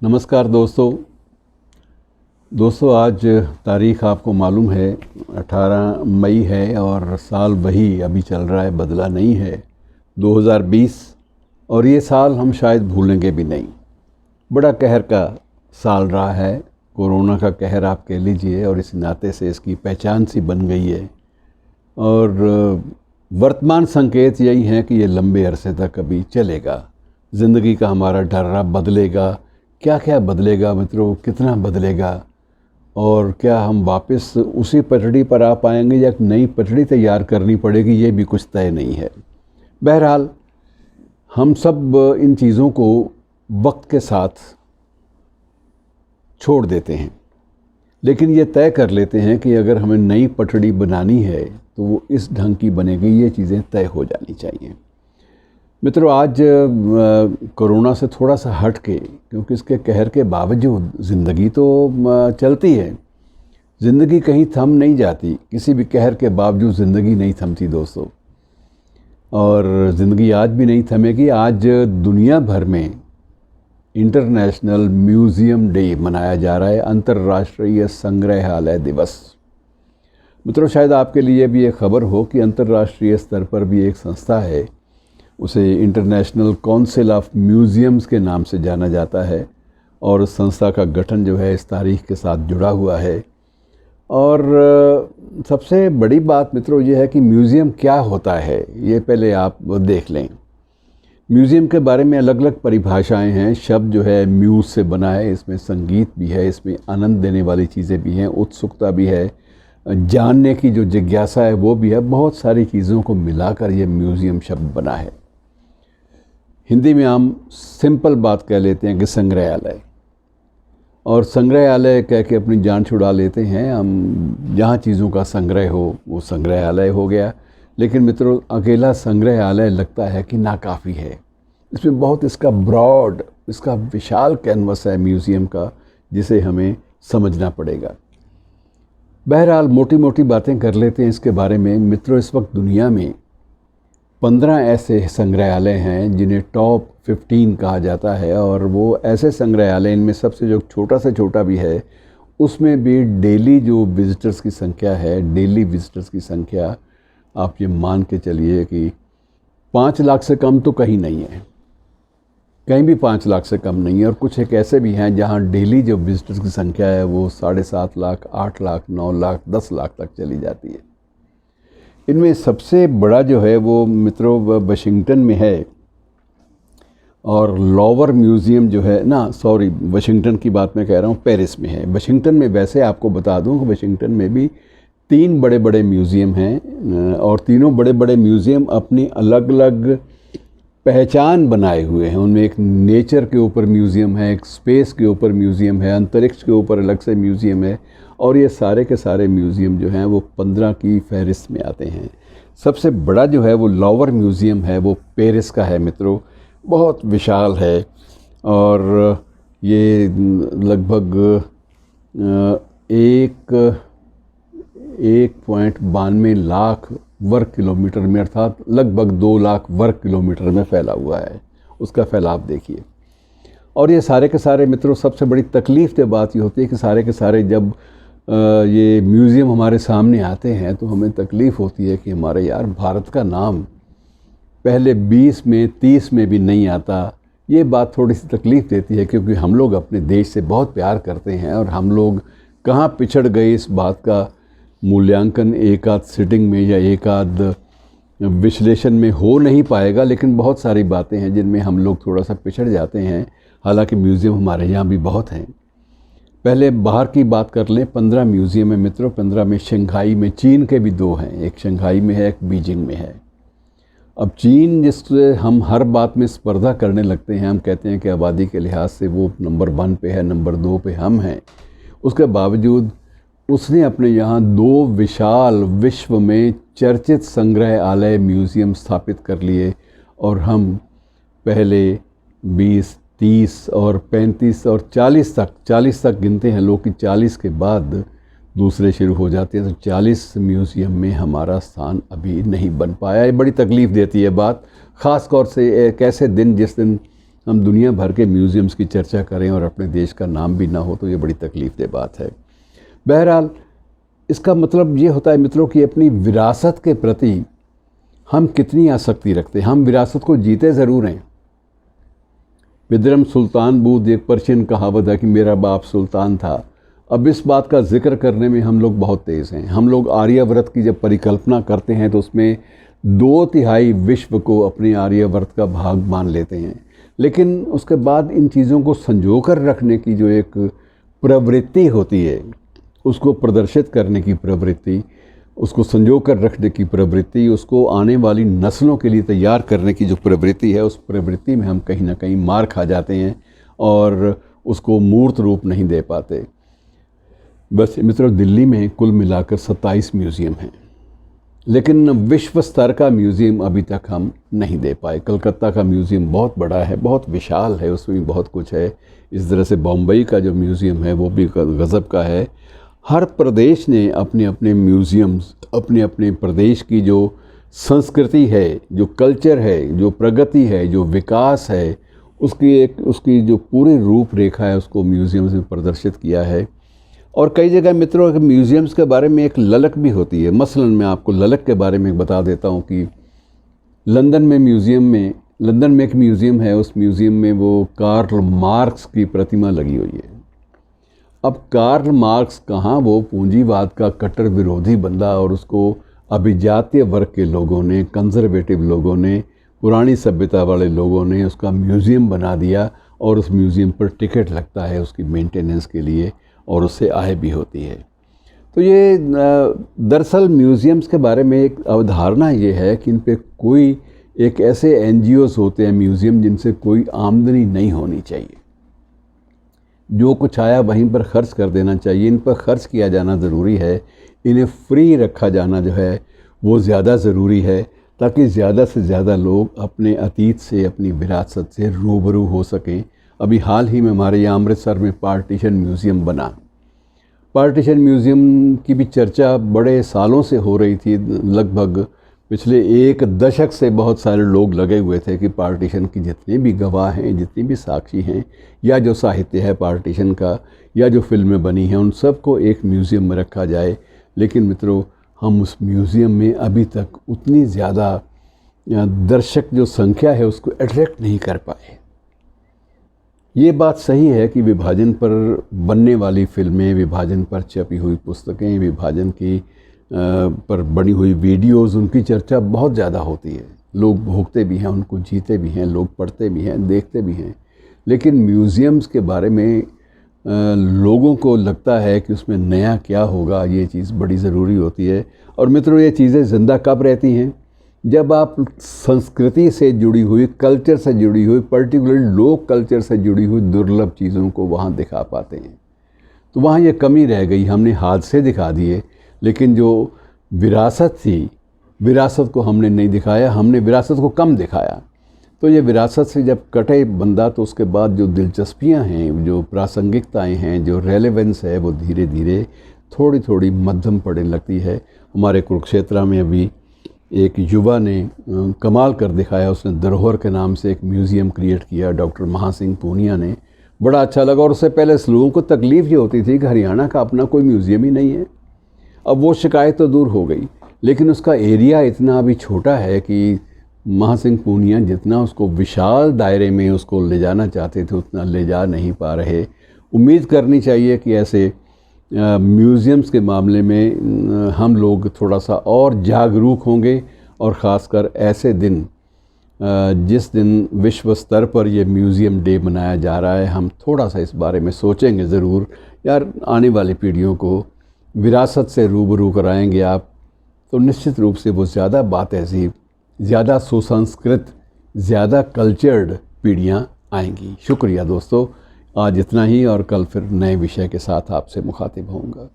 नमस्कार दोस्तों आज तारीख़ आपको मालूम है 18 मई है और साल वही अभी चल रहा है, बदला नहीं है 2020। और ये साल हम शायद भूलेंगे भी नहीं। बड़ा कहर का साल रहा है, कोरोना का कहर आप कह लीजिए, और इस नाते से इसकी पहचान सी बन गई है। और वर्तमान संकेत यही हैं कि ये लंबे अरसे तक अभी चलेगा। ज़िंदगी का हमारा ढर्रा बदलेगा। क्या क्या बदलेगा मित्रों, कितना बदलेगा, और क्या हम वापस उसी पटड़ी पर आ पाएंगे या नई पटड़ी तैयार करनी पड़ेगी, ये भी कुछ तय नहीं है। बहरहाल हम सब इन चीज़ों को वक्त के साथ छोड़ देते हैं, लेकिन ये तय कर लेते हैं कि अगर हमें नई पटड़ी बनानी है तो वो इस ढंग की बनेगी, ये चीज़ें तय हो जानी चाहिए। मित्रों आज कोरोना से थोड़ा सा हट के, क्योंकि इसके कहर के बावजूद ज़िंदगी तो चलती है, ज़िंदगी कहीं थम नहीं जाती। किसी भी कहर के बावजूद ज़िंदगी नहीं थमती दोस्तों, और ज़िंदगी आज भी नहीं थमेगी। आज दुनिया भर में इंटरनेशनल म्यूज़ियम डे मनाया जा रहा है, अंतर्राष्ट्रीय संग्रहालय दिवस। मित्रों शायद आपके लिए भी ये खबर हो कि अंतर्राष्ट्रीय स्तर पर भी एक संस्था है, उसे इंटरनेशनल काउंसिल ऑफ म्यूज़ियम्स के नाम से जाना जाता है, और उस संस्था का गठन जो है इस तारीख के साथ जुड़ा हुआ है। और सबसे बड़ी बात मित्रों ये है कि म्यूज़ियम क्या होता है, ये पहले आप देख लें। म्यूज़ियम के बारे में अलग अलग परिभाषाएं हैं। शब्द जो है म्यूज़ से बना है, इसमें संगीत भी है, इसमें आनंद देने वाली चीज़ें भी हैं, उत्सुकता भी है, जानने की जो जिज्ञासा है वो भी है। बहुत सारी चीज़ों को मिलाकर ये म्यूज़ियम शब्द बना है। हिंदी में हम सिंपल बात कह लेते हैं कि संग्रहालय, और संग्रहालय कह के अपनी जान छुड़ा लेते हैं हम। जहाँ चीज़ों का संग्रह हो वो संग्रहालय हो गया। लेकिन मित्रों अकेला संग्रहालय लगता है कि नाकाफ़ी है। इसमें बहुत इसका ब्रॉड, इसका विशाल कैनवस है म्यूज़ियम का, जिसे हमें समझना पड़ेगा। बहरहाल मोटी मोटी बातें कर लेते हैं इसके बारे में। मित्रों इस वक्त दुनिया में 15 ऐसे संग्रहालय हैं जिन्हें टॉप 15 कहा जाता है, और वो ऐसे संग्रहालय, इनमें सबसे जो छोटा से छोटा भी है, उसमें भी डेली जो विज़िटर्स की संख्या है, डेली विज़िटर्स की संख्या आप ये मान के चलिए कि 5 लाख से कम तो कहीं नहीं है, कहीं भी 5 लाख से कम नहीं है। और कुछ एक ऐसे भी हैं जहाँ डेली जो विज़िटर्स की संख्या है वो 7.5 लाख, 8 लाख, 9 लाख, 10 लाख तक चली जाती है। इनमें सबसे बड़ा जो है वो मित्रों वाशिंगटन में है, और लॉवर म्यूज़ियम जो है ना, सॉरी वाशिंगटन की बात मैं कह रहा हूँ, पेरिस में है। वाशिंगटन में वैसे आपको बता दूँ कि वाशिंगटन में भी 3 बड़े बड़े म्यूज़ियम हैं, और तीनों बड़े बड़े म्यूज़ियम अपनी अलग अलग पहचान बनाए हुए हैं। उनमें एक नेचर के ऊपर म्यूज़ियम है, एक स्पेस के ऊपर म्यूज़ियम है, अंतरिक्ष के ऊपर अलग से म्यूज़ियम है, और ये सारे के सारे म्यूज़ियम जो हैं वो 15 की फहरिस्त में आते हैं। सबसे बड़ा जो है वो लॉवर म्यूज़ियम है, वो पेरिस का है मित्रों। बहुत विशाल है, और ये लगभग 1.92 लाख वर्ग किलोमीटर में, अर्थात लगभग 2 लाख वर्ग किलोमीटर में फैला हुआ है। उसका फैलाव देखिए। और ये सारे के सारे मित्रों, सबसे बड़ी तकलीफ़ की बात ये होती है कि सारे के सारे जब ये म्यूज़ियम हमारे सामने आते हैं तो हमें तकलीफ़ होती है कि हमारे यार भारत का नाम पहले 20 में 30 में भी नहीं आता। ये बात थोड़ी सी तकलीफ़ देती है, क्योंकि हम लोग अपने देश से बहुत प्यार करते हैं, और हम लोग कहाँ पिछड़ गए इस बात का मूल्यांकन एक आध सिटिंग में या एक आध विश्लेषण में हो नहीं पाएगा। लेकिन बहुत सारी बातें हैं जिनमें हम लोग थोड़ा सा पिछड़ जाते हैं। हालांकि म्यूज़ियम हमारे यहाँ भी बहुत हैं। पहले बाहर की बात कर लें। 15 म्यूज़ियम है मित्रों। 15 में शंघाई में, चीन के भी 2 हैं, एक शंघाई में है, एक बीजिंग में है। अब चीन जिससे हम हर बात में स्पर्धा करने लगते हैं, हम कहते हैं कि आबादी के लिहाज से वो नंबर 1 पे है, नंबर 2 पे हम हैं, उसके बावजूद उसने अपने यहाँ 2 विशाल विश्व में चर्चित संग्रहालय म्यूज़ियम स्थापित कर लिए, और हम पहले 20, 30 और 35 और 40 तक गिनते हैं लोग कि 40 के बाद दूसरे शुरू हो जाते हैं। तो 40 म्यूज़ियम में हमारा स्थान अभी नहीं बन पाया। ये बड़ी तकलीफ़ देती है बात, ख़ास तौर से एक ऐसे दिन जिस दिन हम दुनिया भर के म्यूज़ियम्स की चर्चा करें और अपने देश का नाम भी ना हो तो ये बड़ी तकलीफ़देह बात है। बहरहाल इसका मतलब ये होता है मित्रों कि अपनी विरासत के प्रति हम कितनी आसक्ति रखते हैं। हम विरासत को जीते ज़रूर हैं। बिदरम सुल्तान बूद, एक पर्शियन कहावत है कि मेरा बाप सुल्तान था। अब इस बात का जिक्र करने में हम लोग बहुत तेज़ हैं। हम लोग आर्यव्रत की जब परिकल्पना करते हैं तो उसमें 2/3 विश्व को अपने आर्यव्रत का भाग मान लेते हैं, लेकिन उसके बाद इन चीज़ों को संजो कर रखने की जो एक प्रवृत्ति होती है, उसको प्रदर्शित करने की प्रवृत्ति, उसको संजो कर रखने की प्रवृत्ति, उसको आने वाली नस्लों के लिए तैयार करने की जो प्रवृत्ति है, उस प्रवृत्ति में हम कहीं ना कहीं मार खा जाते हैं और उसको मूर्त रूप नहीं दे पाते। बस मित्रों, दिल्ली में कुल मिलाकर 27 म्यूज़ियम हैं, लेकिन विश्व स्तर का म्यूज़ियम अभी तक हम नहीं दे पाए। कलकत्ता का म्यूज़ियम बहुत बड़ा है, बहुत विशाल है, उसमें भी बहुत कुछ है। इस तरह से बम्बई का जो म्यूज़ियम है वो भी गज़ब का है। हर प्रदेश ने अपने अपने म्यूज़ियम्स, अपने अपने प्रदेश की जो संस्कृति है, जो कल्चर है, जो प्रगति है, जो विकास है, उसकी जो पूरी रूपरेखा है उसको म्यूज़ियम्स में प्रदर्शित किया है। और कई जगह मित्रों म्यूज़ियम्स के बारे में एक ललक भी होती है। मसलन मैं आपको ललक के बारे में बता देता हूँ कि लंदन में एक म्यूज़ियम है। उस म्यूज़ियम में वो कार्ल मार्क्स की प्रतिमा लगी हुई है। अब कार्ल मार्क्स कहाँ, वो पूंजीवाद का कट्टर विरोधी बंदा, और उसको अभिजातीय वर्ग के लोगों ने, कंजर्वेटिव लोगों ने, पुरानी सभ्यता वाले लोगों ने उसका म्यूज़ियम बना दिया और उस म्यूज़ियम पर टिकट लगता है उसकी मेंटेनेंस के लिए और उससे आय भी होती है। तो ये दरअसल म्यूज़ियम्स के बारे में एक अवधारणा ये है कि इन पे कोई एक ऐसे NGOs होते हैं म्यूज़ियम जिनसे कोई आमदनी नहीं होनी चाहिए। जो कुछ आया वहीं पर ख़र्च कर देना चाहिए। इन पर ख़र्च किया जाना ज़रूरी है। इन्हें फ्री रखा जाना जो है वो ज़्यादा ज़रूरी है, ताकि ज़्यादा से ज़्यादा लोग अपने अतीत से, अपनी विरासत से रूबरू हो सकें। अभी हाल ही में हमारे यहाँ अमृतसर में पार्टीशन म्यूज़ियम बना। पार्टीशन म्यूज़ियम की भी चर्चा बड़े सालों से हो रही थी। लगभग पिछले 1 दशक से बहुत सारे लोग लगे हुए थे कि पार्टीशन की जितने भी गवाह हैं, जितनी भी साक्षी हैं, या जो साहित्य है पार्टीशन का, या जो फिल्में बनी हैं, उन सब को एक म्यूज़ियम में रखा जाए। लेकिन मित्रों, हम उस म्यूज़ियम में अभी तक उतनी ज़्यादा दर्शक जो संख्या है उसको अट्रैक्ट नहीं कर पाए। ये बात सही है कि विभाजन पर बनने वाली फिल्में, विभाजन पर छपी हुई पुस्तकें, विभाजन की पर बनी हुई वीडियोस, उनकी चर्चा बहुत ज़्यादा होती है। लोग भोगते भी हैं, उनको जीते भी हैं, लोग पढ़ते भी हैं, देखते भी हैं। लेकिन म्यूज़ियम्स के बारे में लोगों को लगता है कि उसमें नया क्या होगा, ये चीज़ बड़ी ज़रूरी होती है। और मित्रों, ये चीज़ें ज़िंदा कब रहती हैं? जब आप संस्कृति से जुड़ी हुई, कल्चर से जुड़ी हुई, पर्टिकुलर लोक कल्चर से जुड़ी हुई दुर्लभ चीज़ों को वहाँ दिखा पाते हैं। तो वहाँ ये कमी रह गई। हमने हादसे दिखा दिए, लेकिन जो विरासत थी, विरासत को हमने नहीं दिखाया, हमने विरासत को कम दिखाया। तो ये विरासत से जब कटे बंदा, तो उसके बाद जो दिलचस्पियाँ हैं, जो प्रासंगिकताएँ हैं, जो रेलेवेंस है, वो धीरे धीरे थोड़ी थोड़ी मध्यम पड़ने लगती है। हमारे कुरुक्षेत्र में अभी एक युवा ने कमाल कर दिखाया। उसने धरोहर के नाम से एक म्यूज़ियम क्रिएट किया, डॉक्टर महासिंह पूनिया ने। बड़ा अच्छा लगा। और उससे पहले लोगों को तकलीफ़ ये होती थी कि हरियाणा का अपना कोई म्यूज़ियम ही नहीं है। अब वो शिकायत तो दूर हो गई, लेकिन उसका एरिया इतना अभी छोटा है कि महासिंह पूनिया जितना उसको विशाल दायरे में उसको ले जाना चाहते थे, उतना ले जा नहीं पा रहे। उम्मीद करनी चाहिए कि ऐसे म्यूज़ियम्स के मामले में हम लोग थोड़ा सा और जागरूक होंगे, और ख़ासकर ऐसे दिन, जिस दिन विश्व स्तर पर ये म्यूज़ियम डे मनाया जा रहा है, हम थोड़ा सा इस बारे में सोचेंगे ज़रूर। यार, आने वाली पीढ़ियों को विरासत से रूबरू कराएंगे आप, तो निश्चित रूप से वो ज़्यादा बातहज़ीब, ज़्यादा सुसंस्कृत, ज़्यादा कल्चर्ड पीढ़ियाँ आएंगी। शुक्रिया दोस्तों, आज इतना ही, और कल फिर नए विषय के साथ आपसे मुखातिब होऊंगा।